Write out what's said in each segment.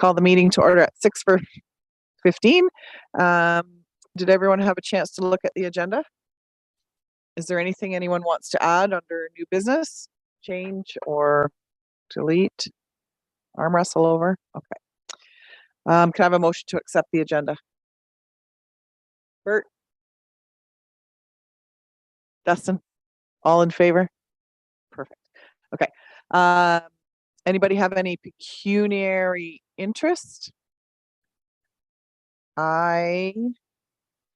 call the meeting to order at 6:15. Did everyone have a chance to look at the agenda? Is there anything anyone wants to add under new business, change, or delete? Arm wrestle over? Okay. Can I have a motion to accept the agenda? Bert? Dustin? All in favor? Perfect. Okay. Anybody have any pecuniary interest? I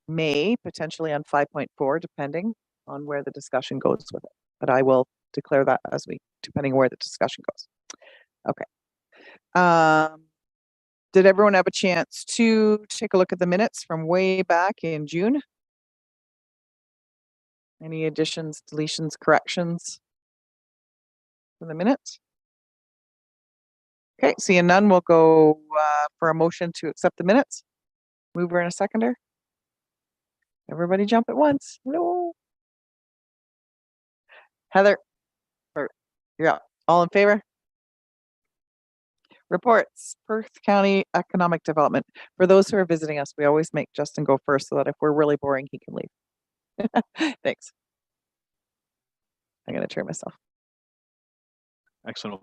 may potentially on 5.4, depending on where the discussion goes with it. But I will declare that depending on where the discussion goes. Okay. Did everyone have a chance to take a look at the minutes from way back in June? Any additions, deletions, corrections for the minutes? Okay, seeing none, we'll go for a motion to accept the minutes. Mover and a seconder. Everybody jump at once. No. Heather, yeah, all in favor? Reports, Perth County Economic Development. For those who are visiting us, we always make Justin go first so that if we're really boring, he can leave. Thanks. I'm going to turn myself. Excellent.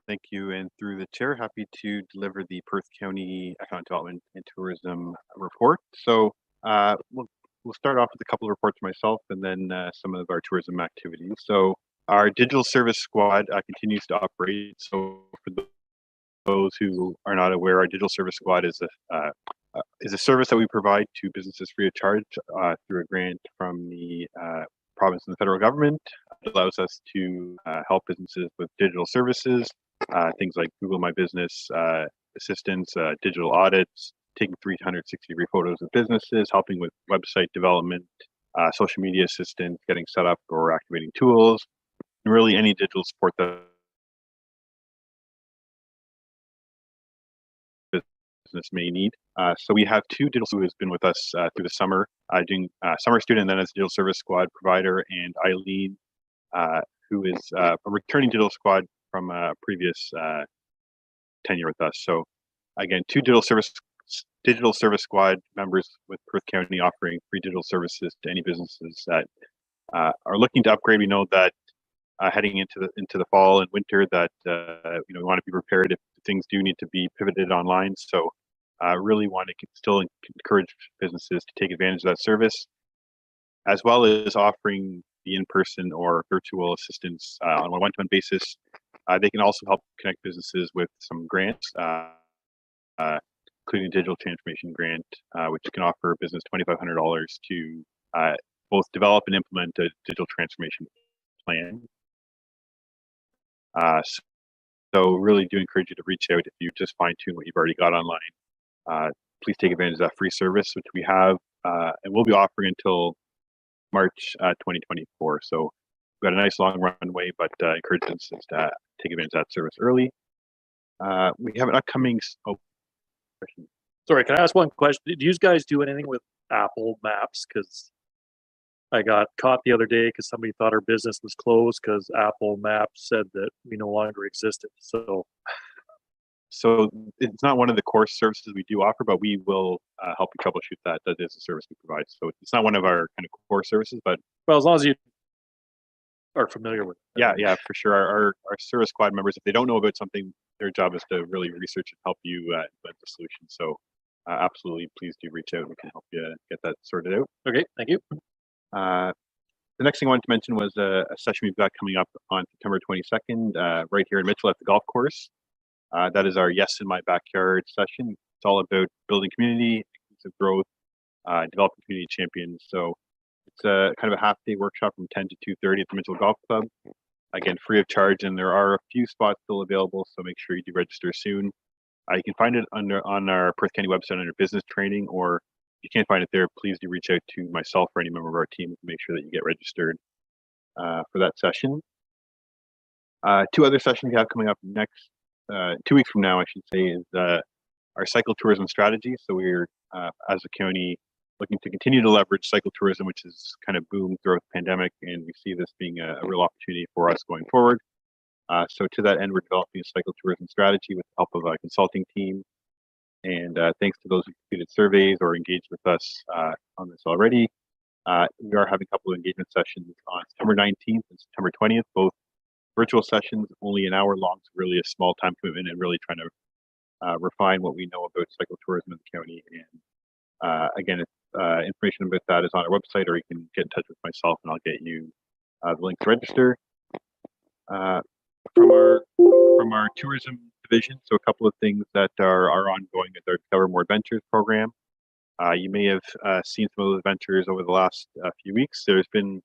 Thank you. And through the chair, happy to deliver the Perth County Economic Development and Tourism report. So we'll start off with a couple of reports myself and then some of our tourism activities. So our digital service squad continues to operate. So for those who are not aware, our digital service squad is a service that we provide to businesses free of charge through a grant from the province and the federal government. It allows us to help businesses with digital services, things like Google My Business assistance, digital audits, taking 360-degree photos of businesses, helping with website development, social media assistance, getting set up or activating tools, and really any digital support that business may need. So we have two digital who has been with us through the summer, doing summer student and then as a digital service squad provider, and Eileen, who is a returning digital squad from a previous tenure with us. So again, two digital service squad members with Perth County offering free digital services to any businesses that are looking to upgrade. We know that heading into the fall and winter that we want to be prepared if things do need to be pivoted online. So really want to still encourage businesses to take advantage of that service, as well as offering the in-person or virtual assistance on a one-to-one basis. They can also help connect businesses with some grants, including a digital transformation grant, which can offer a business $2,500 to both develop and implement a digital transformation plan. So really do encourage you to reach out if you just fine-tune what you've already got online. Please take advantage of that free service, which we have and we'll be offering until March 2024. So we've got a nice long runway, but encourage businesses to take advantage of that service early. We have an upcoming. Question. Sorry, can I ask one question? Did you guys do anything with Apple Maps? Because I got caught the other day because somebody thought our business was closed because Apple Maps said that we no longer existed. So it's not one of the core services we do offer, but we will help you troubleshoot that. That is a service we provide. So it's not one of our kind of core services, but well, as long as you are familiar with it. Yeah, for sure. Our service squad members, if they don't know about something, their job is to really research and help you implement the solution. So absolutely, please do reach out. We can help you get that sorted out. Okay, thank you. The next thing I wanted to mention was a session we've got coming up on September 22nd, right here in Mitchell at the golf course. That is our Yes in My Backyard session. It's all about building community, inclusive growth, developing community champions. So it's a kind of a half-day workshop from 10 to 2:30 at the Mitchell Golf Club. Again, free of charge, and there are a few spots still available, so make sure you do register soon. You can find it on our Perth County website under business training, or if you can't find it there, please do reach out to myself or any member of our team to make sure that you get registered for that session. Two other sessions we have coming up next, 2 weeks from now, I should say, is our cycle tourism strategy. So we're, as a county, looking to continue to leverage cycle tourism, which has kind of boomed throughout the pandemic, and we see this being a real opportunity for us going forward. So to that end, we're developing a cycle tourism strategy with the help of a consulting team. And thanks to those who completed surveys or engaged with us on this already, we are having a couple of engagement sessions on September 19th and September 20th, both virtual sessions, only an hour long, so really a small time commitment, and really trying to refine what we know about cycle tourism in the county. And again, information about that is on our website, or you can get in touch with myself and I'll get you the link to register. From our tourism division, so a couple of things that are ongoing is our Discover More Adventures program. You may have seen some of those adventures over the last few weeks. There's been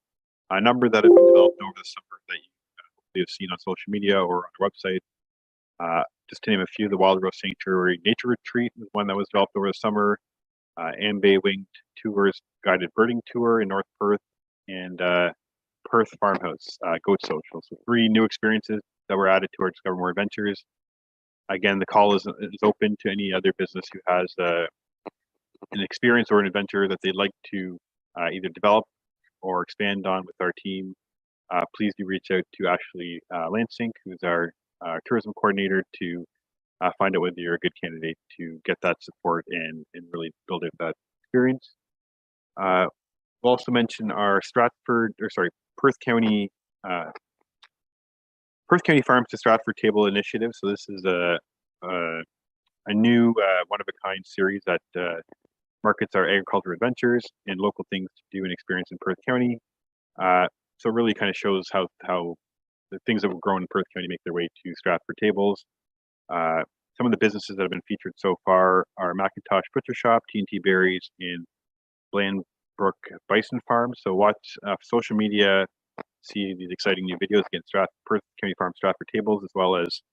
a number that have been developed over the summer that you hopefully have seen on social media or on our website. Just to name a few, the Wild Rose Sanctuary Nature Retreat was one that was developed over the summer. Ambay Winged Tours Guided Birding Tour in North Perth, and Perth Farmhouse Goat Social. So 3 new experiences that were added to our Discover More Adventures. Again, the call is open to any other business who has an experience or an adventure that they'd like to either develop or expand on with our team. Please do reach out to Ashley Lansing, who's our tourism coordinator, to find out whether you're a good candidate to get that support and really build out that experience. We'll also mention our Perth County Farms to Stratford Table initiative. So this is a new one-of-a-kind series that markets our agriculture adventures and local things to do and experience in Perth County. So it really kind of shows how the things that were grown in Perth County make their way to Stratford tables. Some of the businesses that have been featured so far are Macintosh Butcher Shop, T&T Berries, and Blandbrook Bison Farm. So watch social media, see these exciting new videos against Perth County Farm Stratford tables, as well as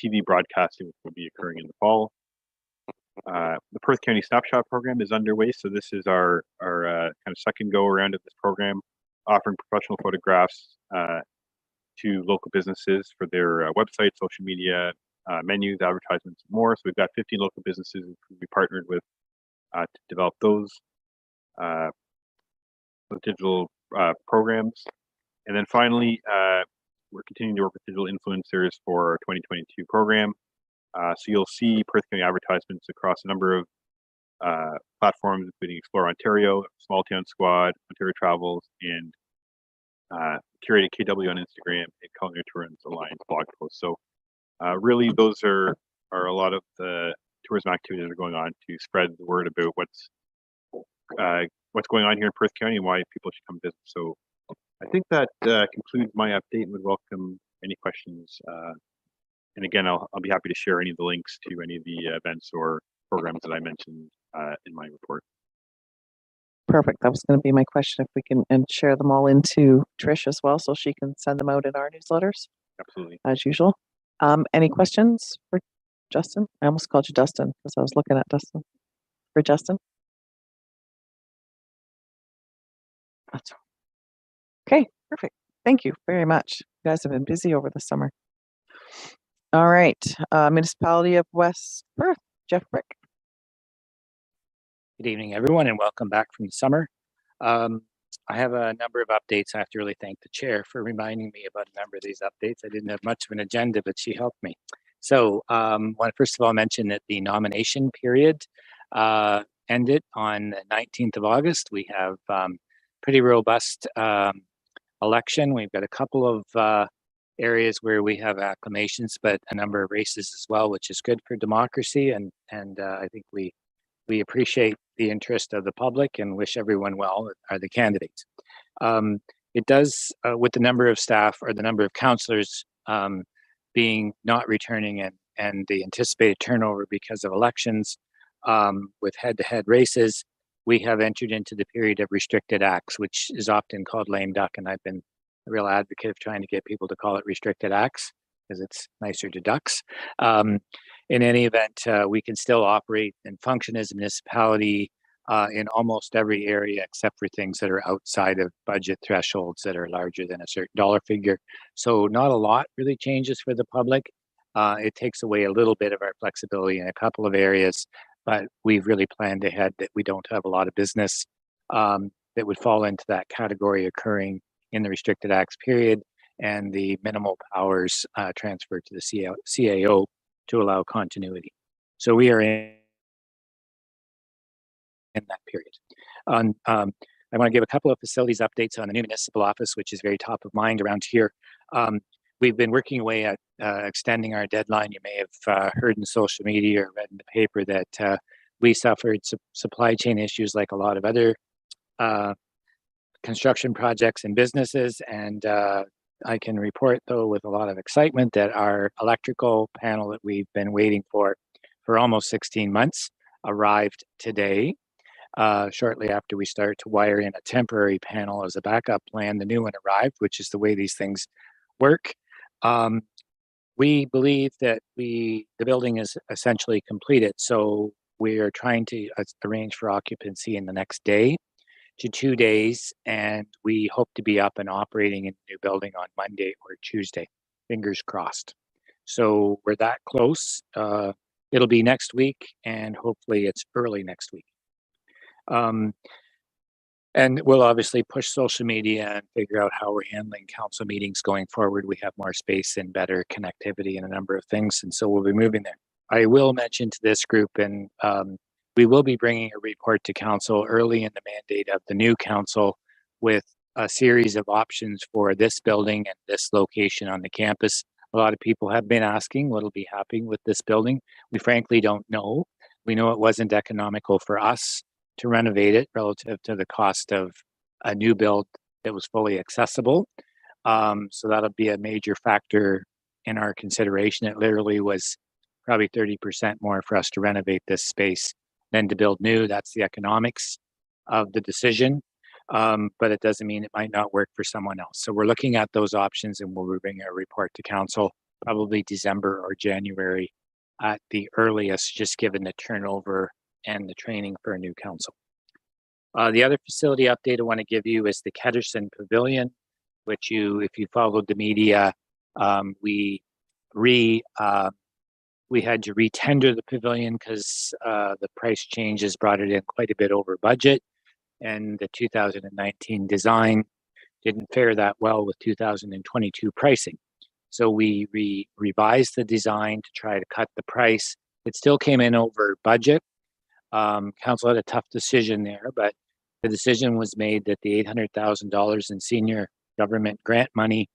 TV broadcasting, which will be occurring in the fall. The Perth County Snapshot program is underway. So this is our kind of second go around of this program, offering professional photographs to local businesses for their website, social media, menus, advertisements, and more. So we've got 15 local businesses who we partnered with to develop those digital programs. And then finally, we're continuing to work with digital influencers for our 2022 program. So you'll see Perth County advertisements across a number of platforms, including Explore Ontario, Small Town Squad, Ontario Travels, and Curated KW on Instagram, and Culinary Tourism Alliance blog posts. So really, those are a lot of the tourism activities that are going on to spread the word about what's going on here in Perth County and why people should come visit. So I think that concludes my update, and would welcome any questions. And again, I'll be happy to share any of the links to any of the events or programs that I mentioned in my report. Perfect. That was going to be my question, if we can share them all into Trish as well, so she can send them out in our newsletters Absolutely. as usual. Any questions for Justin? I almost called you Dustin because I was looking at Dustin. For Justin? That's okay. Perfect. Thank you very much. You guys have been busy over the summer. All right. Municipality of West Perth, Jeff Brick. Good evening, everyone, and welcome back from the summer. I have a number of updates. I have to really thank the chair for reminding me about a number of these updates. I didn't have much of an agenda, but she helped me. So I want to first of all mention that the nomination period ended on the 19th of August. We have pretty robust election. We've got a couple of areas where we have acclamations, but a number of races as well, which is good for democracy. And I think we appreciate the interest of the public and wish everyone well, are the candidates. It does, with the number of staff or the number of councillors being not returning and the anticipated turnover because of elections with head-to-head races, we have entered into the period of restricted acts, which is often called lame duck, and I've been a real advocate of trying to get people to call it restricted acts because it's nicer to ducks. In any event, we can still operate and function as a municipality in almost every area except for things that are outside of budget thresholds that are larger than a certain dollar figure. So not a lot really changes for the public. It takes away a little bit of our flexibility in a couple of areas, but we've really planned ahead that we don't have a lot of business that would fall into that category occurring in the restricted acts period. and the minimal powers transferred to the CAO to allow continuity. So we are in that period. I want to give a couple of facilities updates on the new municipal office, which is very top of mind around here. We've been working away at extending our deadline. You may have heard in social media or read in the paper that we suffered supply chain issues like a lot of other construction projects and businesses. And I can report, though, with a lot of excitement that our electrical panel that we've been waiting for almost 16 months arrived today. Shortly after we started to wire in a temporary panel as a backup plan, the new one arrived, which is the way these things work. We believe that the building is essentially completed, so we are trying to arrange for occupancy in the next day to 2 days, and we hope to be up and operating in the new building on Monday or Tuesday. Fingers crossed. So we're that close. It'll be next week, and hopefully it's early next week. And we'll obviously push social media and figure out how we're handling council meetings going forward. We have more space and better connectivity and a number of things, and so we'll be moving there. I will mention to this group, and we will be bringing a report to council early in the mandate of the new council with a series of options for this building and this location on the campus. A lot of people have been asking what'll be happening with this building. We frankly don't know. We know it wasn't economical for us to renovate it relative to the cost of a new build that was fully accessible. So that'll be a major factor in our consideration. It literally was probably 30% more for us to renovate this space than to build new. That's the economics of the decision. But it doesn't mean it might not work for someone else. So we're looking at those options, and we'll bring a report to council probably December or January at the earliest, just given the turnover and the training for a new council. The other facility update I want to give you is the Ketterson Pavilion, which if you followed the media, we had to retender the pavilion because the price changes brought it in quite a bit over budget, and the 2019 design didn't fare that well with 2022 pricing. So we revised the design to try to cut the price. It still came in over budget. Council had a tough decision there, but the decision was made that the $800,000 in senior government grant money,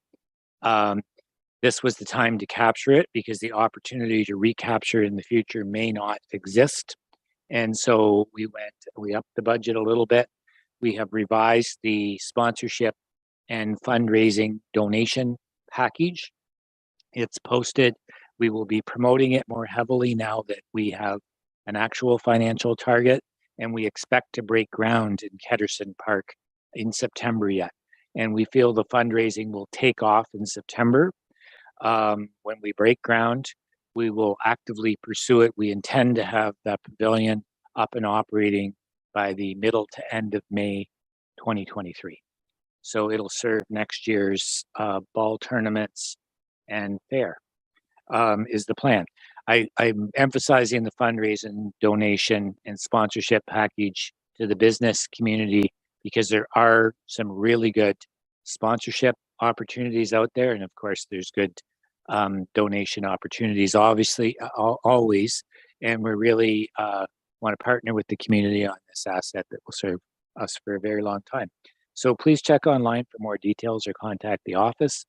this was the time to capture it because the opportunity to recapture in the future may not exist. And so we upped the budget a little bit. We have revised the sponsorship and fundraising donation package. It's posted. We will be promoting it more heavily now that we have an actual financial target, and we expect to break ground in Ketterson Park in September yet. And we feel the fundraising will take off in September. When we break ground, we will actively pursue it. We intend to have that pavilion up and operating by the middle to end of May 2023. So it'll serve next year's ball tournaments and fair, is the plan. I'm emphasizing the fundraising, donation, and sponsorship package to the business community because there are some really good sponsorship opportunities out there. And of course, there's good donation opportunities, obviously, always. And we really want to partner with the community on this asset that will serve us for a very long time. So please check online for more details or contact the office.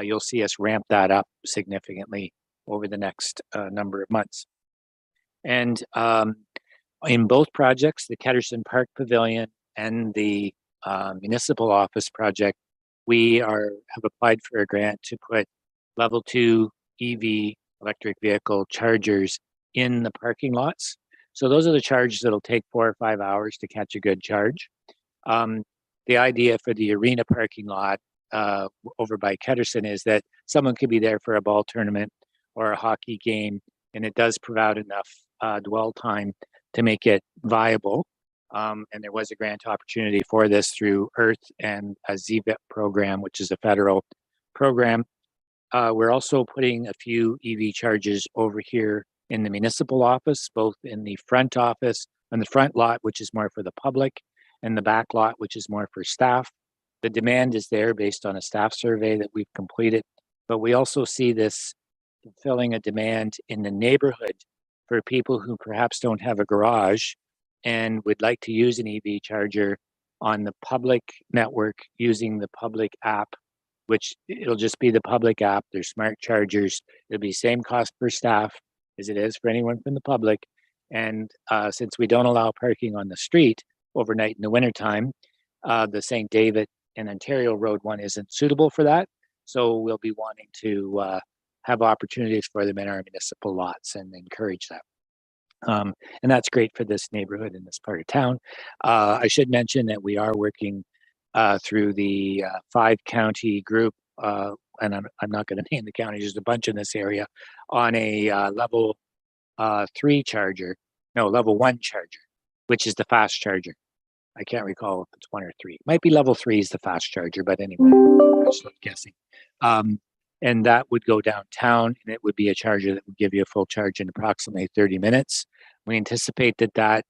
You'll see us ramp that up significantly over the next number of months. And in both projects, the Ketterson Park Pavilion and the municipal office project, we have applied for a grant to put level 2 EV electric vehicle chargers in the parking lots. So those are the charges that'll take 4 or 5 hours to catch a good charge. The idea for the arena parking lot over by Ketterson is that someone could be there for a ball tournament or a hockey game, and it does provide enough dwell time to make it viable. And there was a grant opportunity for this through EARTH and a ZVIP program, which is a federal program. We're also putting a few EV chargers over here in the municipal office, both in the front office and the front lot, which is more for the public, and the back lot, which is more for staff. The demand is there based on a staff survey that we've completed, but we also see this fulfilling a demand in the neighborhood for people who perhaps don't have a garage and would like to use an EV charger on the public network using the public app, which it'll just be the public app. There's smart chargers. It'll be same cost per staff as it is for anyone from the public. And since we don't allow parking on the street overnight in the wintertime, the St. David and Ontario Road one isn't suitable for that. So we'll be wanting to have opportunities for them in our municipal lots and encourage that. And that's great for this neighborhood in this part of town. I should mention that we are working through the 5-county group, and I'm not going to name the counties, there's a bunch in this area, on a level 3 charger, no, level 1 charger, which is the fast charger. I can't recall if it's 1 or 3. Might be level 3 is the fast charger, but anyway, I'm just guessing. And that would go downtown, and it would be a charger that would give you a full charge in approximately 30 minutes. We anticipate that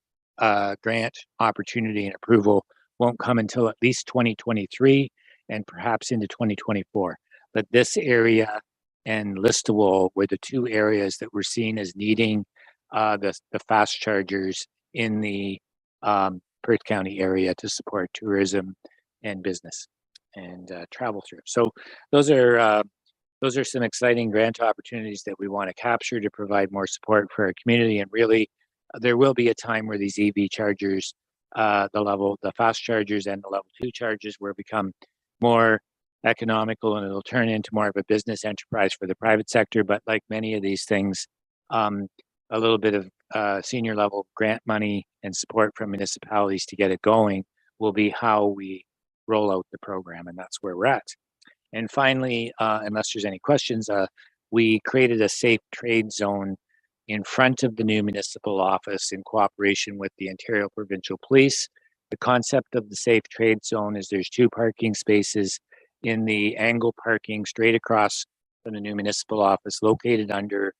grant opportunity and approval won't come until at least 2023 and perhaps into 2024. But this area and Listowel were the 2 areas that we're seeing as needing the fast chargers in the Perth County area to support tourism and business and travel through. So those are some exciting grant opportunities that we want to capture to provide more support for our community. And really, there will be a time where these EV chargers, the fast chargers and the level 2 chargers will become more economical, and it'll turn into more of a business enterprise for the private sector. But like many of these things, a little bit of senior level grant money and support from municipalities to get it going will be how we roll out the program, and that's where we're at. And finally, unless there's any questions, we created a safe trade zone in front of the new municipal office in cooperation with the Ontario Provincial Police. The concept of the safe trade zone is there's 2 parking spaces in the angle parking straight across from the new municipal office, located under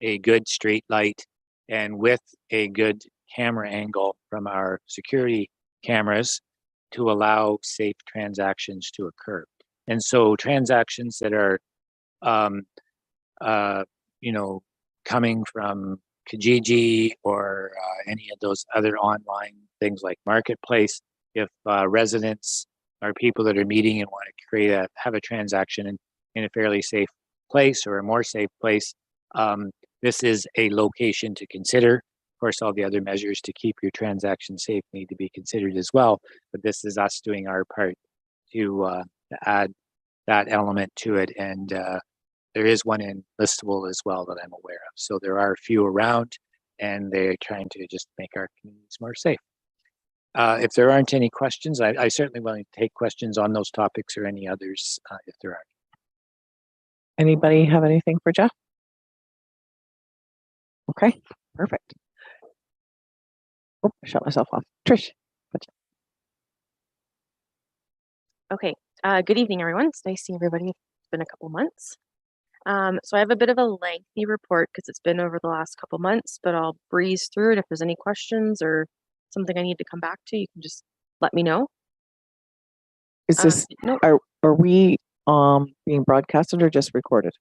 a good straight light and with a good camera angle from our security cameras to allow safe transactions to occur. And so transactions that are, coming from Kijiji or any of those other online things like Marketplace, if residents or people that are meeting and want to have a transaction in a fairly safe place or a more safe place, this is a location to consider. Of course, all the other measures to keep your transaction safe need to be considered as well. But this is us doing our part to add that element to it. And there is one in Listowel as well that I'm aware of. So there are a few around, and they're trying to just make our communities more safe. If there aren't any questions, I certainly willing to take questions on those topics or any others if there are. Anybody have anything for Jeff? Okay, perfect. Oh, I shut myself off. Trish. Okay, good evening, everyone. It's nice seeing everybody. It's been a couple months. So I have a bit of a lengthy report because it's been over the last couple months, but I'll breeze through it. If there's any questions or something I need to come back to, you can just let me know. Is this, no, are we being broadcasted or just recorded?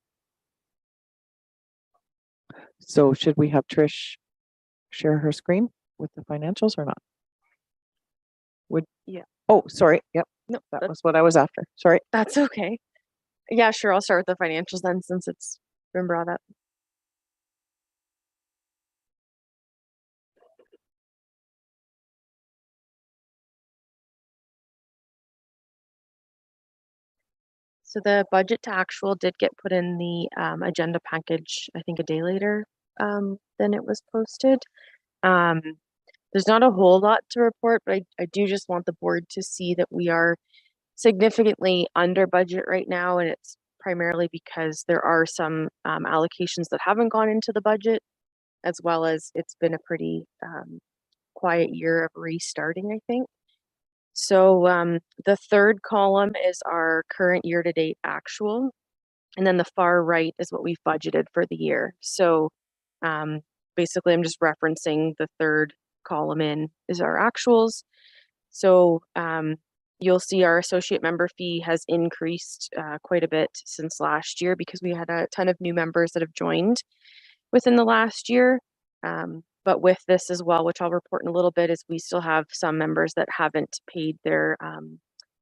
So should we have Trish share her screen with the financials or not? Yeah. Oh, sorry. Yep. No, That was what I was after. Sorry. that's okay. Yeah, sure. I'll start with the financials then, since it's been brought up. So the budget to actual did get put in the agenda package, I think a day later than it was posted. There's not a whole lot to report, but I do just want the board to see that we are significantly under budget right now, and it's primarily because there are some allocations that haven't gone into the budget, as well as it's been a pretty quiet year of restarting, I think. So the third column is our current year-to-date actual, and then the far right is what we've budgeted for the year. So basically, I'm just you You'll see our associate member fee has increased quite a bit since last year because we had a ton of new members that have joined within the last year. But with this as well, which I'll report in a little bit, is we still have some members that haven't paid their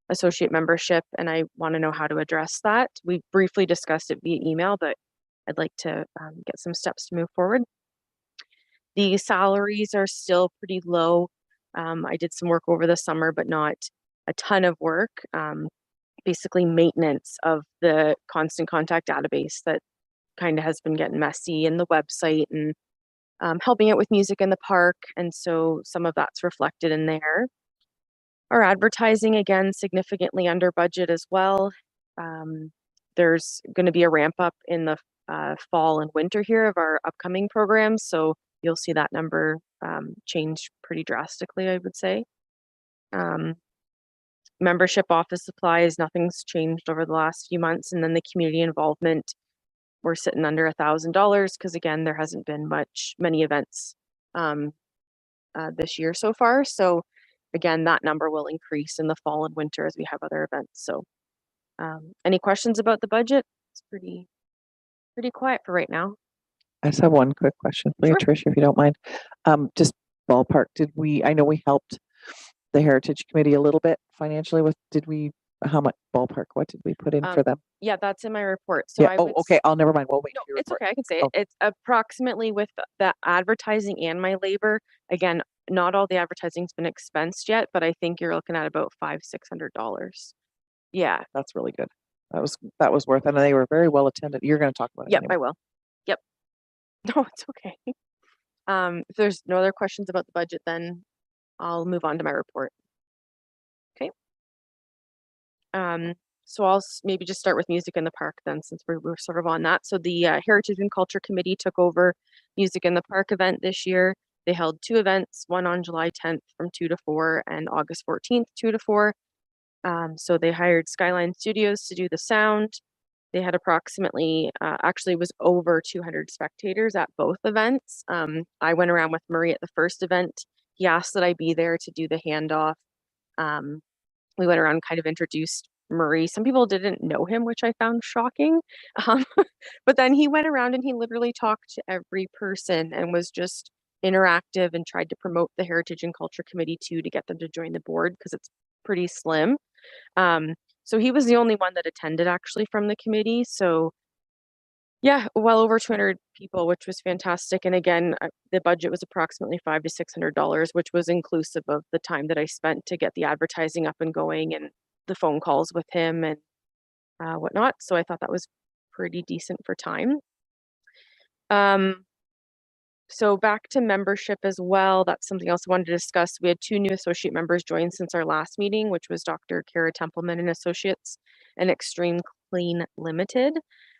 associate membership, and I want to know how to address that. We briefly discussed it via email, but I'd like to get some steps to move forward. The salaries are still pretty low. I did some work over the summer, but not a ton of work. Basically maintenance of the constant contact database that kind of has been getting messy, in the website, and helping out with music in the park. And so some of that's reflected in there. Our advertising, again, significantly under budget as well. There's going to be a ramp up in the fall and winter here of our upcoming programs. So you'll see that number change pretty drastically, I would say. Membership office supplies, nothing's changed over the last few months. And then the community involvement, we're sitting under $1,000 because again, there hasn't been many events this year so far. So again, that number will increase in the fall and winter as we have other events. So any questions about the budget? It's pretty quiet for right now. I just have one quick question for you, Sure. Trish, if you don't mind. Just ballpark, I know we helped the Heritage Committee a little bit financially how much ballpark, what did we put in for them? Yeah, that's in my report. So Yeah, I oh, would okay, I'll never mind, we'll wait No, for your it's report. okay. I can say Oh. it. It's approximately, with the advertising and my labor. Again, not all the advertising's been expensed yet, but I think you're looking at about $500-600. Yeah. That's really good. That was worth it, and they were very well attended. You're gonna talk about it Yep, anyway. I will. Yep. No, it's okay. If there's no other questions about the budget, then I'll move on to my report. Okay. So I'll maybe just start with music in the park then, since we're sort of on that. So the Heritage and Culture Committee took over Music in the Park event this year. They held 2 events, one on July 10th from 2 to 4 and August 14th, 2 to 4. So they hired Skyline Studios to do the sound. They had approximately, actually it was over 200 spectators at both events. I went around with Murray at the first event. He asked that I be there to do the handoff. We went around and kind of introduced Murray. Some people didn't know him, which I found shocking. But then he went around and he literally talked to every person and was just interactive and tried to promote the Heritage and Culture Committee too, to get them to join the board because it's pretty slim. So he was the only one that attended actually from the committee. So yeah, well over 200 people, which was fantastic. And again, the budget was approximately $500 to $600, which was inclusive of the time that I spent to get the advertising up and going and the phone calls with him and whatnot. So I thought that was pretty decent for time. So back to membership as well. That's something else I wanted to discuss. We had 2 new associate members join since our last meeting, which was Dr. Kara Templeman and Associates and Extreme Clean Limited.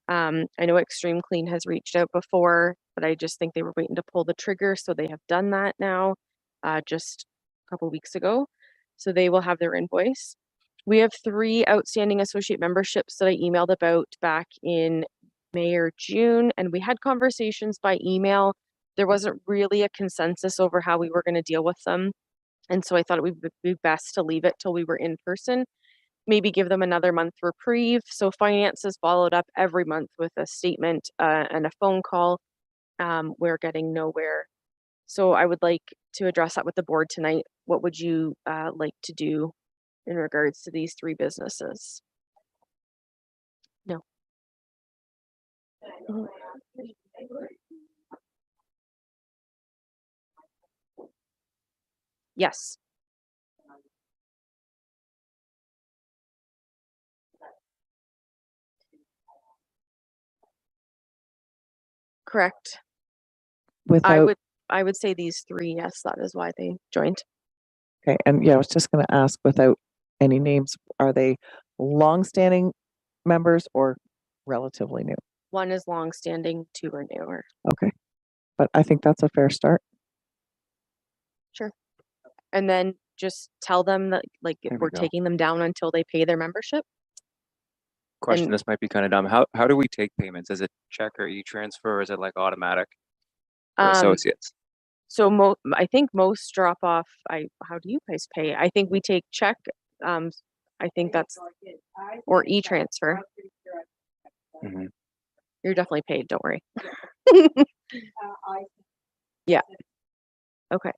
I know Extreme Clean has reached out before, but I just think they were waiting to pull the trigger. So they have done that now, just a couple weeks ago. So they will have their invoice. We have 3 outstanding associate memberships that I emailed about back in May or June, and we had conversations by email. There wasn't really a consensus over how we were going to deal with them. And so I thought it would be best to leave it till we were in person, maybe give them another month reprieve. So finance has followed up every month with a statement and a phone call. We're getting nowhere. So I would like to address that with the board tonight. What would you like to do in regards to these 3 businesses? No. Yes. Correct. Without, I would say these 3, yes, that is why they joined. okay, and yeah, I was just gonna ask, without any names, are they longstanding members or relatively new? 1 is longstanding, 2 are newer. Okay, but I think that's a fair start. Sure. And then just tell them that There we we're go. taking them down until they pay their membership. Question, And- this might be kind of dumb. How do we take payments? Is it check or e-transfer, or is it like automatic for associates? So I think most drop off, how do you guys pay? I think we take check. I think that's, or e-transfer. Mhm. You're definitely paid, don't worry. Yeah. Okay.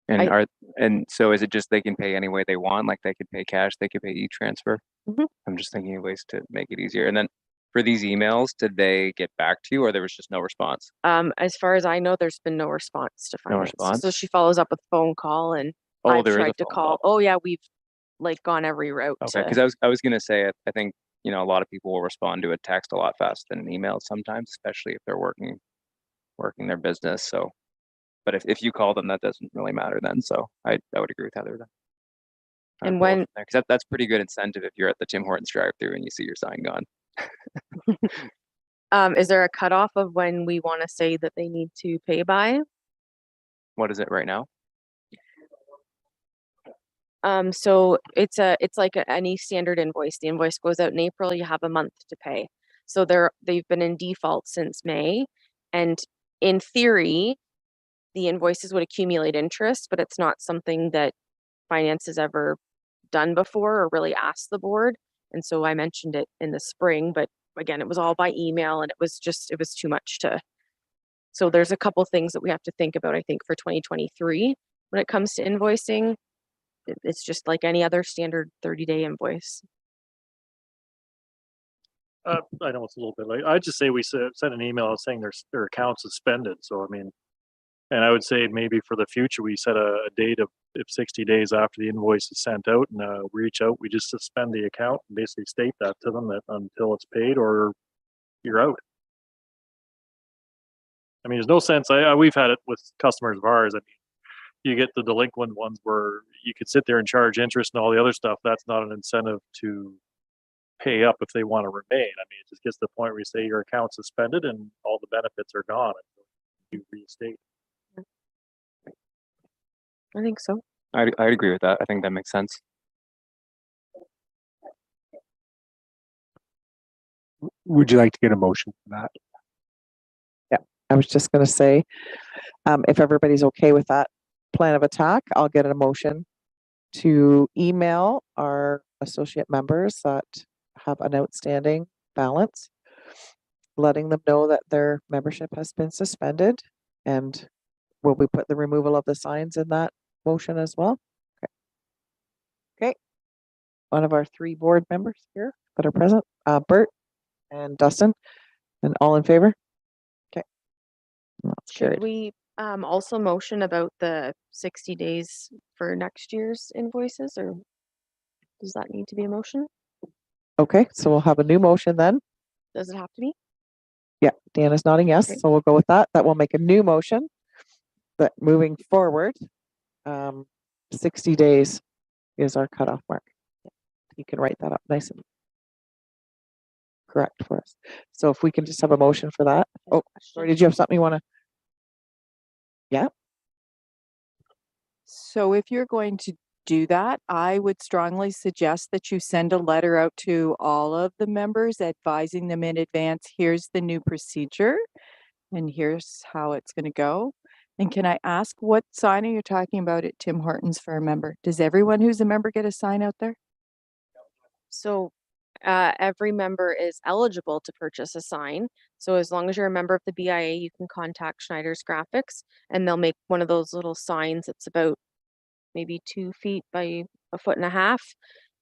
And I- are, and so is it just they can pay any way they want? Like they could pay cash, they could pay e-transfer? Mhm. I'm just thinking of ways to make it easier. And then for these emails, did they get back to you or there was just no response? As far as I know, there's been no response to No finance. So response? she follows up with phone call and Oh, I've there is a tried to phone call. call. Oh yeah, we've like gone every route Okay, to, because I was gonna say, I think, you know, a lot of people will respond to a text a lot faster than an email sometimes, especially if they're working their business. So, but if you call them, that doesn't really matter then. So I would agree with Heather then. And when- Because that's pretty good incentive if you're at the Tim Hortons drive-through and you see your sign gone. is there a cutoff of when we want to say that they need to pay by? What is it right now? So it's like any standard invoice. The invoice goes out in April, you have a month to pay. So they've been in default since May. And in theory, the invoices would accumulate interest, but it's not something that finance has ever done before or really asked the board. And so I mentioned it in the spring, but again, it was all by email and it was too much to. So there's a couple things that we have to think about, I think, for 2023 when it comes to invoicing. It's just like any other standard 30-day invoice. I know it's a little bit late. I'd just say we sent an email saying their account suspended. So I mean, and I would say maybe for the future, we set a date of if 60 days after the invoice is sent out and reach out, we just suspend the account and basically state that to them that until it's paid or you're out. I mean, there's no sense. We've had it with customers of ours. I mean, you get the delinquent ones where you could sit there and charge interest and all the other stuff. That's not an incentive to pay up if they want to remain. I mean, it just gets to the point where you say your account's suspended and all the benefits are gone until you reinstate. I think so. I'd agree with that. I think that makes sense. Would you like to get a motion for that? I was just gonna say, if everybody's okay with that plan of attack, I'll get a motion to email our associate members that have an outstanding balance, letting them know that their membership has been suspended, and will we put the removal of the signs in that motion as well? Okay. One of our 3 board members here that are present, Bert and Dustin, and all in favor? Okay. That's Should carried. we also motion about the 60 days for next year's invoices, or does that need to be a motion? Okay, so we'll have a new motion then. Does it have to be? Yeah, Dan is nodding yes, Great. so we'll go with that. That will make a new motion. But moving forward, 60 days is our cutoff mark. You can write that up nice and correct for us. So if we can just have a motion for that. Oh, sorry, did you have something you want to? Yeah, So if you're going to do that, I would strongly suggest that you send a letter out to all of the members advising them in advance, here's the new procedure and here's how it's going to go. And can I ask, what sign are you talking about at Tim Hortons for a member? Does everyone who's a member get a sign out there? So every member is eligible to purchase a sign. So as long as you're a member of the BIA, you can contact Schneider's Graphics and they'll make one of those little signs. It's about maybe 2 feet by 1.5 feet.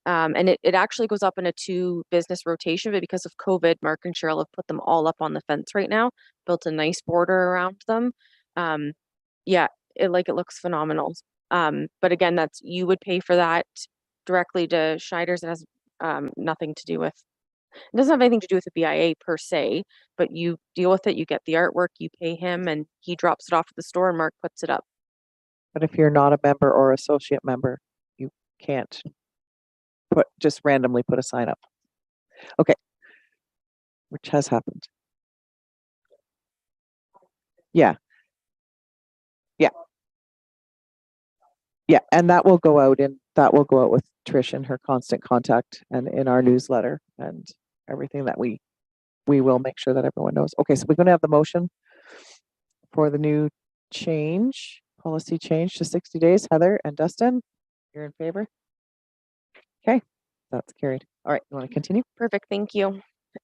And it actually goes up in a 2 business rotation, but because of COVID, Mark and Cheryl have put them all up on the fence right now, built a nice border around them. Yeah, it looks phenomenal. But again, you would pay for that directly to Schneider's. It has nothing to do with, it doesn't have anything to do with the BIA per se, but you deal with it, you get the artwork, you pay him and he drops it off at the store and Mark puts it up. but if you're not a member or associate member, you can't just randomly put a sign up. Okay. Which has happened. Yeah. Yeah, and that will go out with Trish in her constant contact and in our newsletter and everything that we will make sure that everyone knows. Okay, so we're going to have the motion for the new policy change to 60 days. Heather and Dustin, you're in favor? Okay, That's carried. All right, you want to continue? Perfect, thank you.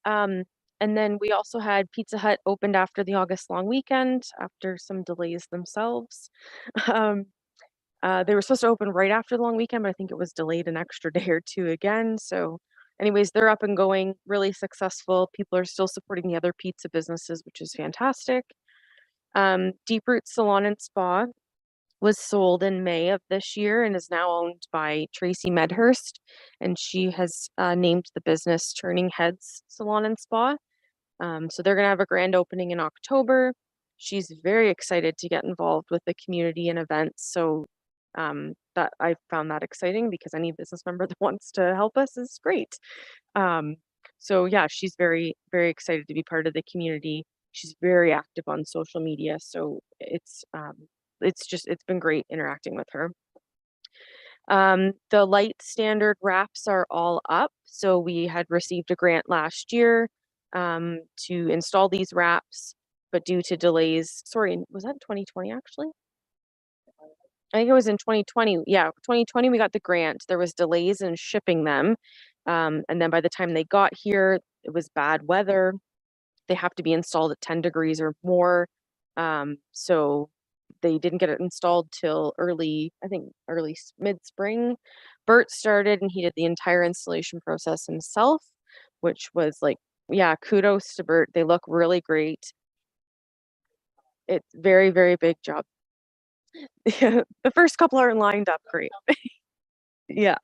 And then we also had Pizza Hut opened after the August long weekend, after some delays themselves. Um, they were supposed to open right after the long weekend, but I think it was delayed an extra day or two again. So anyways, they're up and going, really successful. People are still supporting the other pizza businesses, which is fantastic. Deep Root Salon and Spa was sold in May of this year and is now owned by Tracy Medhurst, and she has named the business Turning Heads Salon and Spa. So they're gonna have a grand opening in October. She's very excited to get involved with the community and events. So that I found that exciting because any business member that wants to help us is great. So yeah, she's very, very excited to be part of the community. She's very active on social media. So it's been great interacting with her. The light standard wraps are all up. So we had received a grant last year to install these wraps, but due to delays, sorry, was that 2020 actually? I think it was in 2020. Yeah, 2020 we got the grant. There was delays in shipping them. And then by the time they got here, it was bad weather. They have to be installed at 10 degrees or more. So they didn't get it installed till mid-spring. Bert started and he did the entire installation process himself, which was like, yeah, kudos to Bert. They look really great. It's very, very big job. The first couple are lined up great. Yeah.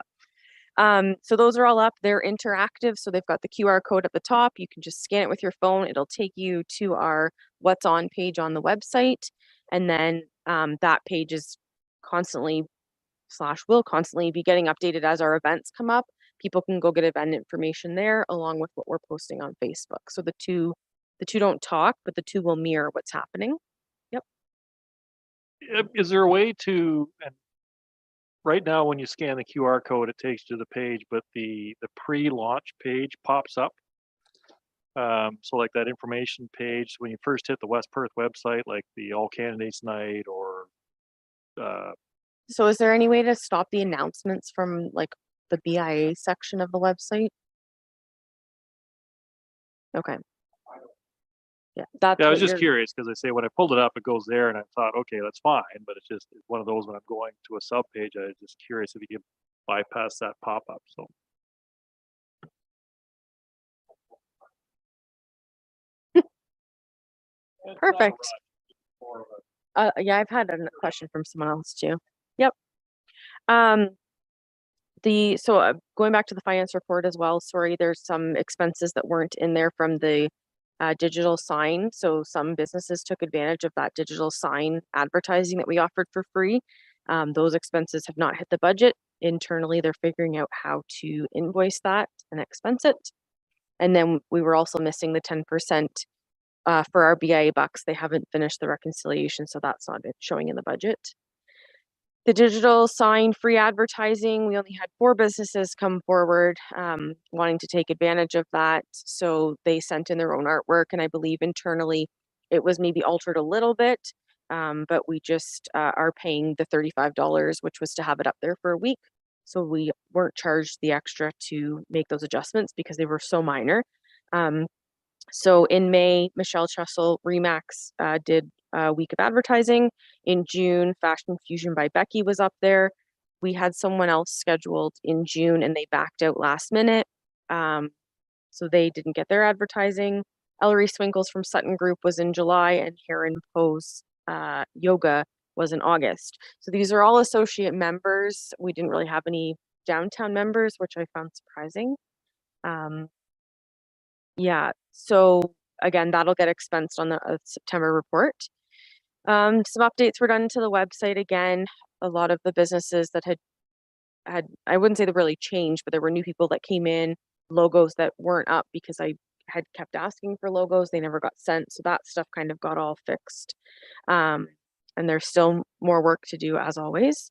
So those are all up. They're interactive. So they've got the QR code at the top. You can just scan it with your phone. It'll take you to our What's On page on the website. And then that page is will constantly be getting updated as our events come up. People can go get event information there along with what we're posting on Facebook. So the two don't talk, but the two will mirror what's happening. Is there a way to, and right now when you scan the QR code, it takes you to the page, but the pre-launch page pops up. So like that information page, when you first hit the West Perth website, like the All Candidates Night or So is there any way to stop the announcements from like the BIA section of the website? Okay. Yeah, that's yeah, I was what just you're- curious because I say when I pulled it up, it goes there, and I thought, okay, that's fine. But it's just one of those when I'm going to a sub page, I was just curious if you could bypass that pop up. So Perfect. Yeah, I've had a question from someone else too. Yep. Going back to the finance report as well, sorry, there's some expenses that weren't in there from the digital sign. So some businesses took advantage of that digital sign advertising that we offered for free. Those expenses have not hit the budget. Internally, they're figuring out how to invoice that and expense it. And then we were also missing the 10% for our BIA bucks. They haven't finished the reconciliation, so that's not showing in the budget. The digital sign free advertising, we only had 4 businesses come forward wanting to take advantage of that. So they sent in their own artwork, and I believe internally it was maybe altered a little bit, but we just are paying the $35, which was to have it up there for a week. So we weren't charged the extra to make those adjustments because they were so minor. So in May, Michelle Trussell Remax did a week of advertising. In June, Fashion Fusion by Becky was up there. We had someone else scheduled in June and they backed out last minute. So they didn't get their advertising. Ellery Swinkles from Sutton Group was in July, and Heron Pose Yoga was in August. So these are all associate members. We didn't really have any downtown members, which I found surprising. Yeah, so again, that'll get expensed on the September report. Some updates were done to the website again. A lot of the businesses that had, I wouldn't say they really changed, but there were new people that came in, logos that weren't up because I had kept asking for logos. They never got sent. So that stuff kind of got all fixed. And there's still more work to do as always.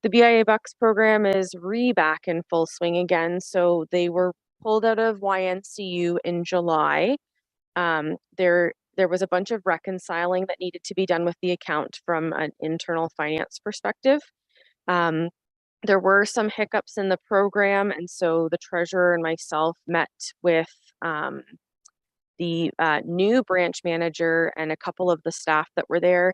The BIA Bucks program is back in full swing again. So they were pulled out of YNCU in July. There was a bunch of reconciling that needed to be done with the account from an internal finance perspective. there were some hiccups in the program, and so the treasurer and myself met with the new branch manager and a couple of the staff that were there.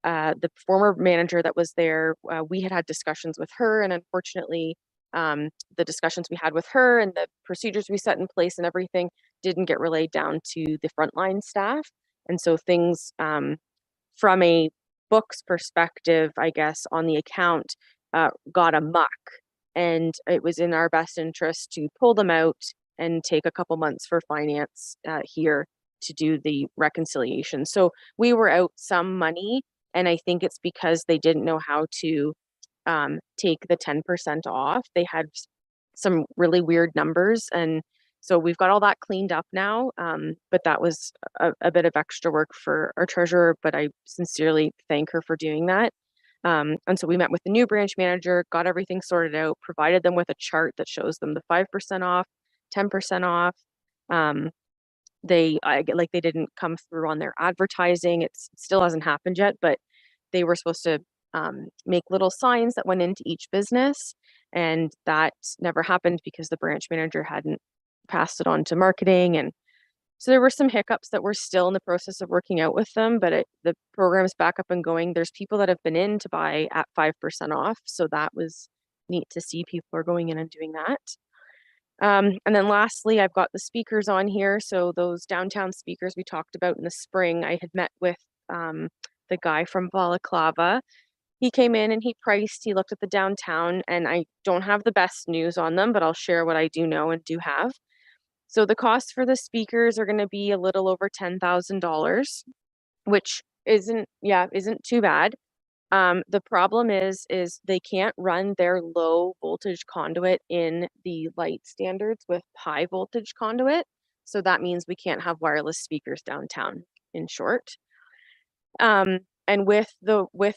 The former manager that was there, we had discussions with her, and unfortunately, the discussions we had with her and the procedures we set in place and everything didn't get relayed down to the frontline staff. And so things from a books perspective, I guess, on the account got amuck. And it was in our best interest to pull them out and take a couple months for finance here to do the reconciliation. So we were out some money, and I think it's because they didn't know how to take the 10% off. They had some really weird numbers, and so we've got all that cleaned up now. But that was a bit of extra work for our treasurer, but I sincerely thank her for doing that. And so we met with the new branch manager, got everything sorted out, provided them with a chart that shows them the 5% off, 10% off. They didn't come through on their advertising. It still hasn't happened yet, but they were supposed to make little signs that went into each business, and that never happened because the branch manager hadn't passed it on to marketing. And so there were some hiccups that we're still in the process of working out with them, but the program is back up and going. There's people that have been in to buy at 5% off, so that was neat to see people are going in and doing that. And then lastly, I've got the speakers on here. So those downtown speakers we talked about in the spring, I had met with the guy from Balaclava. He came in and he looked at the downtown, and I don't have the best news on them, but I'll share what I do know and do have. So the cost for the speakers are going to be a little over $10,000, which isn't too bad. The problem is they can't run their low voltage conduit in the light standards with high voltage conduit. So that means we can't have wireless speakers downtown, in short. And with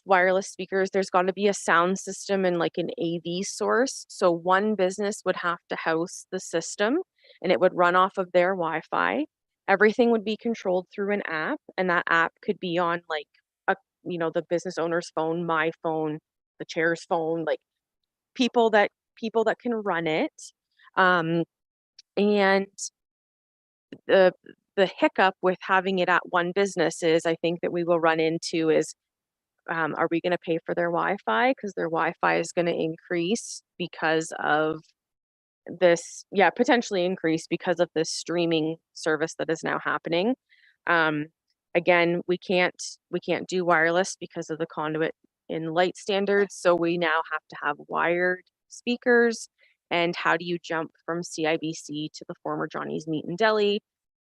wireless speakers, there's got to be a sound system and like an AV source. So one business would have to house the system, and it would run off of their Wi-Fi. Everything would be controlled through an app, and that app could be on like the business owner's phone, my phone, the chair's phone, like people that can run it. And the hiccup with having it at one business is, I think that we will run into is, are we going to pay for their Wi-Fi? Because their Wi-Fi is going to increase because of this, potentially increase because of this streaming service that is now happening. Again, we can't do wireless because of the conduit in light standards. So we now have to have wired speakers. And how do you jump from CIBC to the former Johnny's Meat and Deli?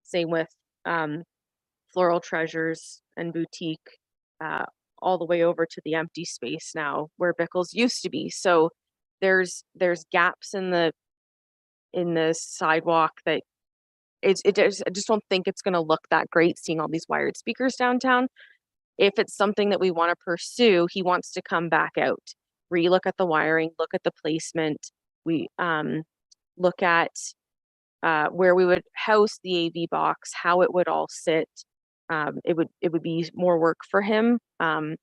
Same with Floral Treasures and Boutique, all the way over to the empty space now where Bickles used to be. So there's gaps in the sidewalk that I just don't think it's going to look that great seeing all these wired speakers downtown. If it's something that we want to pursue, he wants to come back out, relook at the wiring, look at the placement. We look at where we would house the AV box, how it would all sit. It would be more work for him. I'm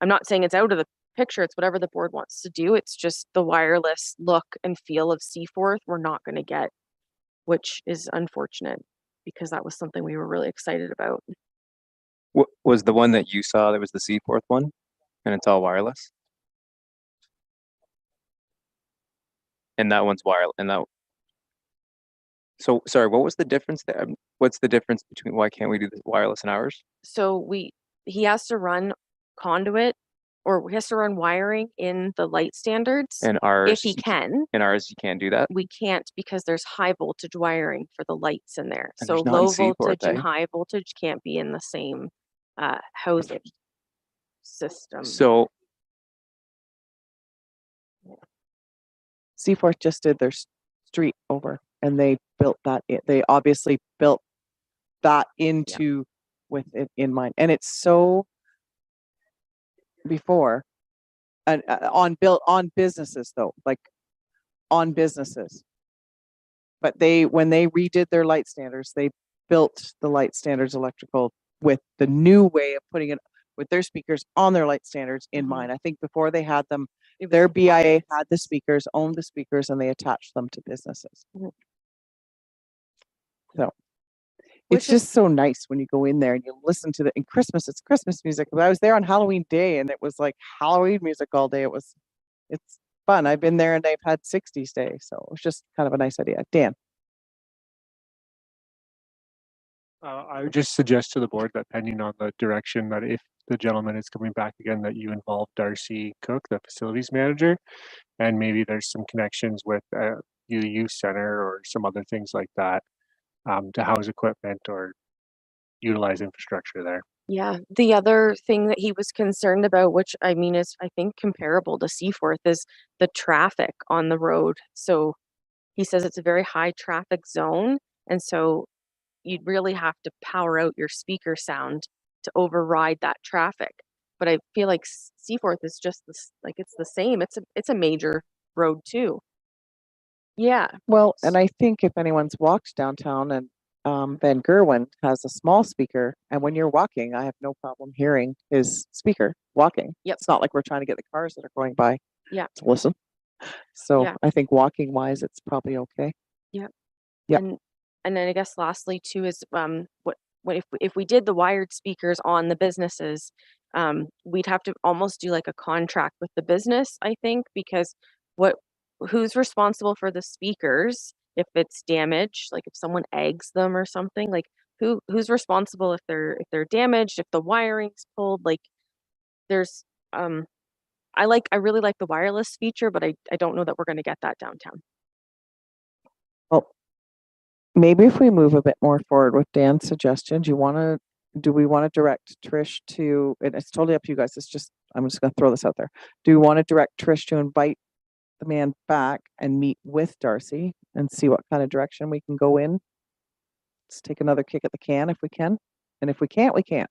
not saying it's out of the picture. It's whatever the board wants to do. It's just the wireless look and feel of Seaforth we're not going to get, which is unfortunate because that was something we were really excited about. What was the one that you saw that was the Seaforth one? And it's all wireless? And that one's wireless. So sorry, what was the difference there? What's the difference between, why can't we do the wireless in ours? So he has to run conduit, or he has to run wiring in the light standards. And ours, if he can. In ours, you can't do that? We can't because there's high voltage wiring for the lights in there. And so there's none in low Seaforth, voltage and eh? high voltage can't be in the same housing system. So Seaforth just did their street over, and they built that. They obviously built that into with it in mind, and it's so before and on businesses though, like on businesses. But when they redid their light standards, they built the light standards electrical with the new way of putting it with their speakers on their light standards in mind. I think before they had them It was Their like BIA had the speakers, owned the speakers, and they attached them to businesses. Mhm. So Which it's is- just so nice when you go in there and you listen to in Christmas, it's Christmas music. But I was there on Halloween Day and it was like Halloween music all day. It's fun. I've been there and they've had 60s Day. So it was just kind of a nice idea. Dan. I would just suggest to the board that pending on the direction that if the gentleman is coming back again, that you involve Darcy Cook, the facilities manager, and maybe there's some connections with the youth center or some other things like that to house equipment or utilize infrastructure there. Yeah, the other thing that he was concerned about, which I mean is I think comparable to Seaforth, is the traffic on the road. So he says it's a very high traffic zone, and so you'd really have to power out your speaker sound to override that traffic. But I feel like Seaforth is just this, like it's the same. It's a major road too. Yeah, Well, and I think if anyone's walked downtown and Van Gerwen has a small speaker, and when you're walking, I have no problem hearing his speaker walking. Yep. It's not like we're trying to get the cars that are going by. Yeah. To listen. So Yeah. I think walking wise, it's probably okay. Yep. and then I guess lastly too is what if we did the wired speakers on the businesses, we'd have to almost do like a contract with the business, I think, because who's responsible for the speakers if it's damaged, like if someone eggs them or something, like who's responsible if they're damaged, if the wiring's pulled, like there's I really like the wireless feature, but I don't know that we're gonna get that downtown. Well, maybe if we move a bit more forward with Dan's suggestion, do we want to direct Trish to, and it's totally up to you guys. I'm just going to throw this out there. Do we want to direct Trish to invite the man back and meet with Darcy and see what kind of direction we can go in? Let's take another kick at the can if we can. And if we can't, we can't.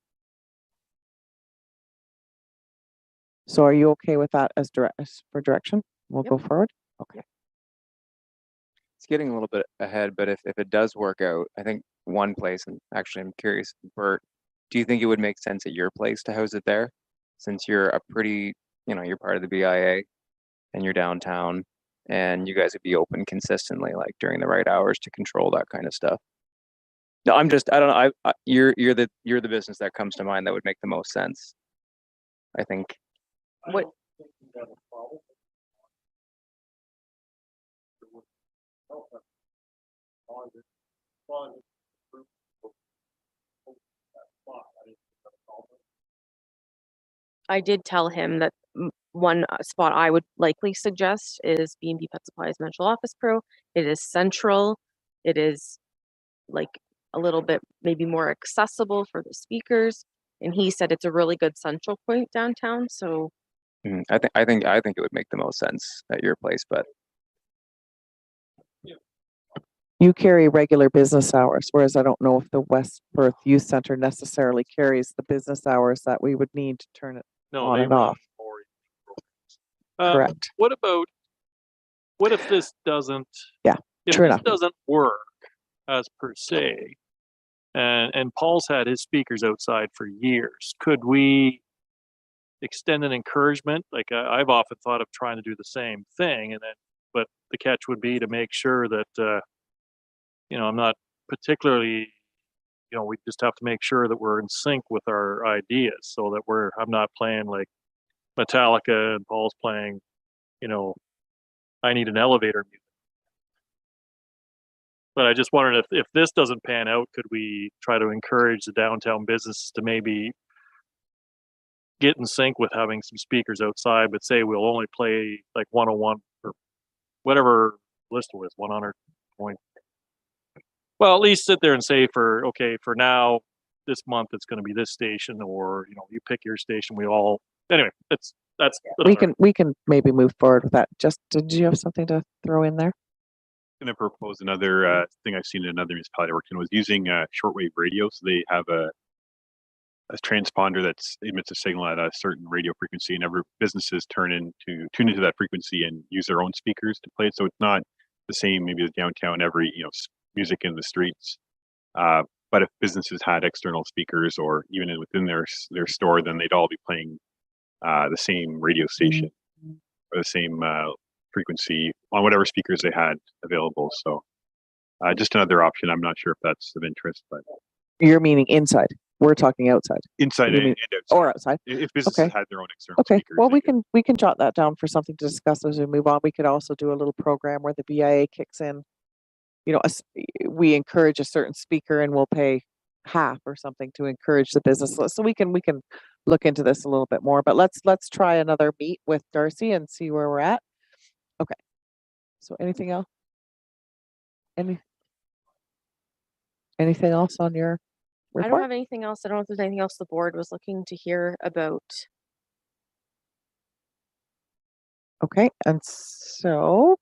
So are you okay with that as for direction? We'll Yep. go forward. Okay. It's getting a little bit ahead, but if it does work out, I think one place, and actually I'm curious, Bert, do you think it would make sense at your place to house it there? Since you're a pretty, you're part of the BIA and you're downtown and you guys would be open consistently, like during the right hours to control that kind of stuff. No, I don't know. You're the business that comes to mind that would make the most sense. I think. What I did tell him that one spot I would likely suggest is B&B Pet Supplies Metro Office Pro. It is central. It is like a little bit maybe more accessible for the speakers. And he said it's a really good central point downtown. So I think it would make the most sense at your place, but You carry regular business hours, whereas I don't know if the West Perth Youth Center necessarily carries the business hours that we would need to turn it No, on they and run off. more evening Correct. programs. What if this doesn't? Yeah, If true this enough. doesn't work as per se, and Paul's had his speakers outside for years, could we extend an encouragement? Like I've often thought of trying to do the same thing, but the catch would be to make sure that I'm not particularly, we just have to make sure that we're in sync with our ideas, so that I'm not playing like Metallica and Paul's playing, I Need an Elevator music. But I just wondered if this doesn't pan out, could we try to encourage the downtown businesses to maybe get in sync with having some speakers outside, but say we'll only play like 101 or whatever list was 100 point. Well, at least sit there and say for now, this month it's going to be this station, or you pick your station. Anyway, that's We can maybe move forward with that. Just, did you have something to throw in there? I'm going to propose another thing I've seen in another municipality I worked in was using shortwave radio. So they have a transponder that emits a signal at a certain radio frequency, and every businesses tune into that frequency and use their own speakers to play it. So it's not the same maybe as downtown, every music in the streets. But if businesses had external speakers or even within their store, then they'd all be playing the same radio station. or the same frequency on whatever speakers they had available. So just another option. I'm not sure if that's of interest, but You're meaning inside. We're talking outside inside You and, mean- and outside. or outside. If businesses Okay. had their own external Okay, speakers, well, they we can jot that down for something to discuss as we move on. We could also do a little program where the BIA kicks in. You know, we encourage a certain speaker and we'll pay half or something to encourage the business. So we can look into this a little bit more, but let's try another meet with Darcy and see where we're at. Okay. So anything else? Anything else on your I don't report? have anything else. I don't know if there's anything else the board was looking to hear about. Okay, and so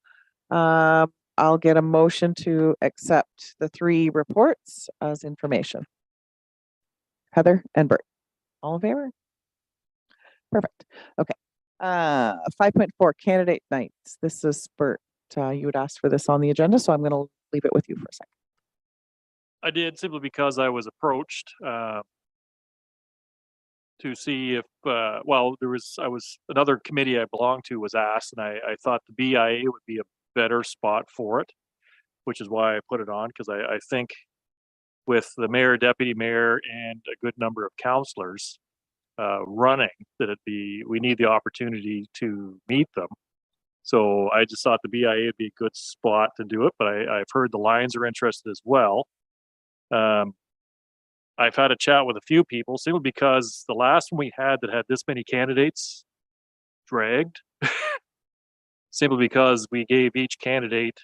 I'll get a motion to accept the 3 reports as information. Heather and Bert, all in favor? Perfect. Okay. 5.4 candidate nights. This is Bert. You would ask for this on the agenda, so I'm going to leave it with you for a second. I did simply because I was approached to see if, well, another committee I belonged to was asked, and I thought the BIA would be a better spot for it, which is why I put it on, because I think with the mayor, deputy mayor, and a good number of councillors running, that we need the opportunity to meet them. So I just thought the BIA would be a good spot to do it, but I've heard the Lions are interested as well. I've had a chat with a few people simply because the last one we had that had this many candidates dragged simply because we gave each candidate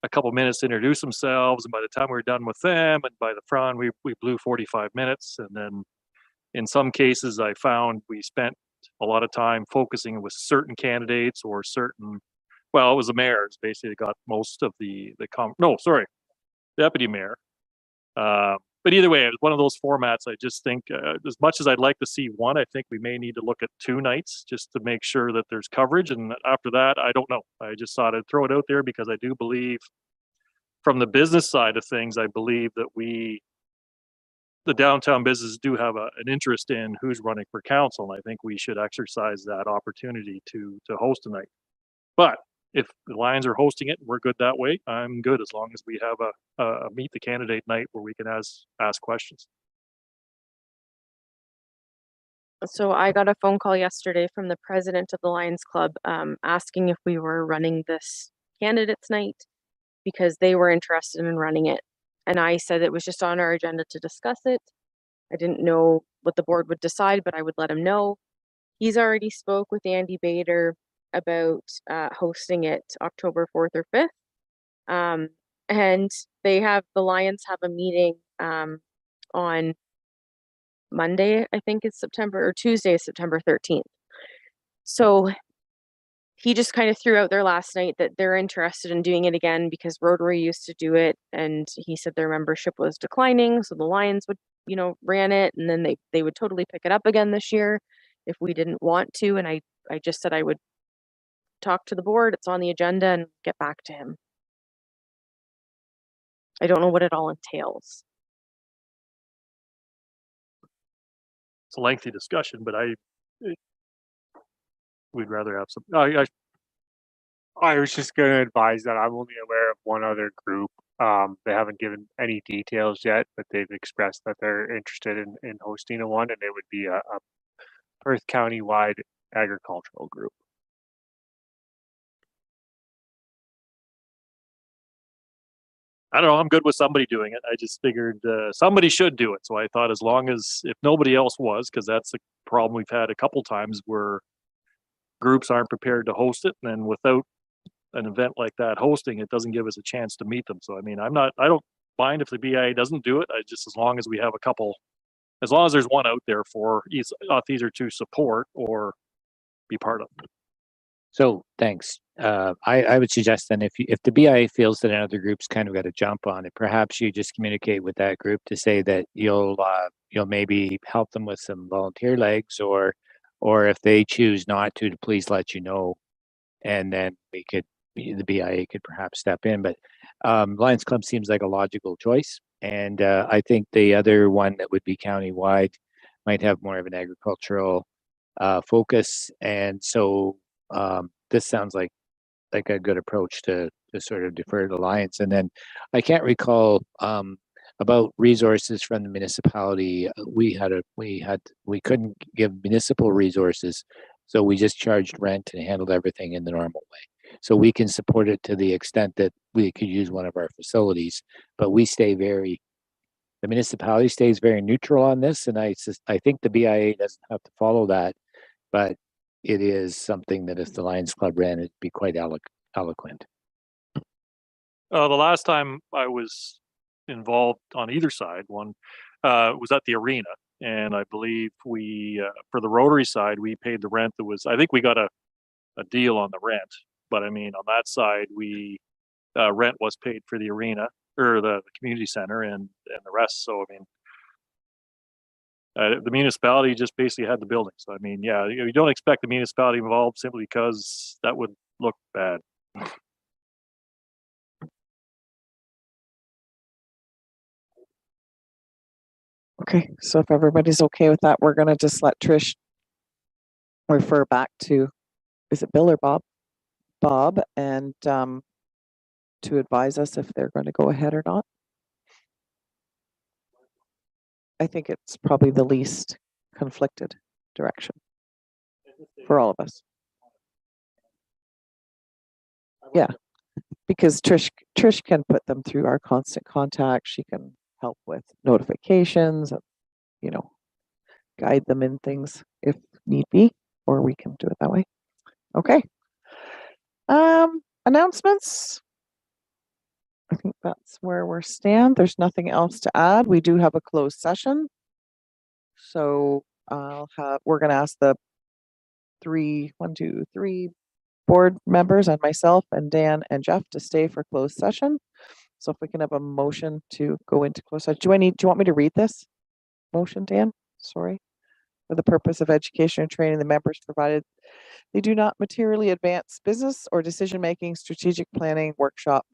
a couple minutes to introduce themselves, and by the time we were done with them and by the front we blew 45 minutes, and then in some cases I found we spent a lot of time focusing with certain candidates or certain, well, it was the mayors basically got most of deputy mayor. But either way, it was one of those formats. I just think as much as I'd like to see one, I think we may need to look at 2 nights just to make sure that there's coverage. And after that, I don't know. I just thought I'd throw it out there because I do believe from the business side of things, I believe that the downtown businesses do have an interest in who's running for council. And I think we should exercise that opportunity to host a night. But if the Lions are hosting it and we're good that way, I'm good as long as we have a meet the candidate night where we can ask questions. So I got a phone call yesterday from the president of the Lions Club asking if we were running this candidates night because they were interested in running it. And I said it was just on our agenda to discuss it. I didn't know what the board would decide, but I would let him know. He's already spoke with Andy Bader about hosting it October 4th or 5th. And the Lions have a meeting on Monday, I think it's Tuesday, September 13th. So he just kind of threw out there last night that they're interested in doing it again because Rotary used to do it, and he said their membership was declining, so the Lions would, ran it, and then they would totally pick it up again this year if we didn't want to. And I just said I would talk to the board, it's on the agenda, and get back to him. I don't know what it all entails. It's a lengthy discussion, but we'd rather have some. I was just going to advise that I'm only aware of one other group. They haven't given any details yet, but they've expressed that they're interested in hosting a one, and it would be a Perth County-wide agricultural group. I don't know. I'm good with somebody doing it. I just figured somebody should do it. So I thought as long as if nobody else was, because that's a problem we've had a couple times where groups aren't prepared to host it, and then without an event like that hosting, it doesn't give us a chance to meet them. So I mean, I don't mind if the BIA doesn't do it. As long as we have a couple, as long as there's one out there for either to support or be part of. So thanks. I would suggest then if the BIA feels that another group's kind of got a jump on it, perhaps you just communicate with that group to say that you'll maybe help them with some volunteer legs, or if they choose not to please let you know, and then the BIA could perhaps step in. But Lions Club seems like a logical choice, and I think the other one that would be countywide might have more of an agricultural focus, and so this sounds like a good approach to sort of defer to Alliance. And then I can't recall about resources from the municipality. We couldn't give municipal resources, so we just charged rent and handled everything in the normal way. So we can support it to the extent that we could use one of our facilities, but the municipality stays very neutral on this, and I think the BIA doesn't have to follow that, but it is something that if the Lions Club ran, it'd be quite eloquent. The last time I was involved on either side, one was at the arena, and I believe we for the Rotary side we paid the rent that was. I think we got a deal on the rent, but I mean on that side we rent was paid for the arena or the community center and the rest. So I mean. The municipality just basically had the building. So I mean, yeah, you don't expect the municipality involved simply because that would look bad. Okay, so if everybody's okay with that, we're gonna just let Trish refer back to, is it Bill or Bob? Bob, and to advise us if they're going to go ahead or not. I think it's probably the least conflicted direction for all of us. Yeah, because Trish can put them through our constant contact. She can help with notifications, you know, guide them in things if need be, or we can do it that way. Okay. Announcements. I think that's where we're stand. There's nothing else to add. We do have a closed session. So we're gonna ask the three board members and myself and Dan and Jeff to stay for closed session. So if we can have a motion to go into closed session. Do you want me to read this motion, Dan? Sorry. For the purpose of education and training, the members provided they do not materially advance business or decision-making, strategic planning workshop.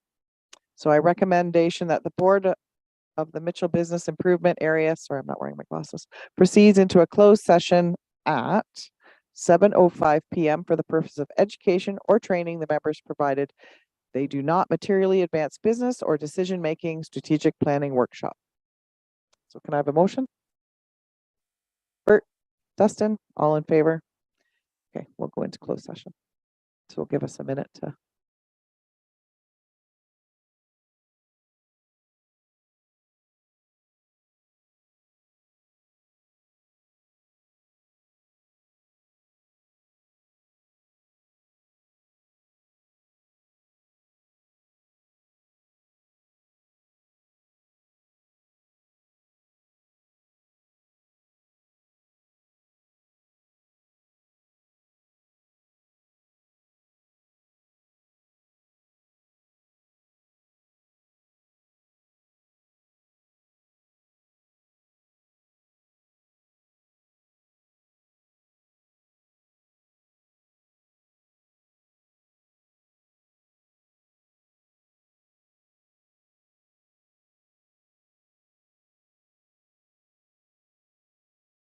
So I recommendation that the board of the Mitchell Business Improvement Area, sorry, I'm not wearing my glasses, proceeds into a closed session at 7:05 p.m. for the purpose of education or training the members provided they do not materially advance business or decision-making, strategic planning workshop. So can I have a motion? Bert, Dustin, all in favor? Okay, we'll go into closed session. So we'll give us a minute to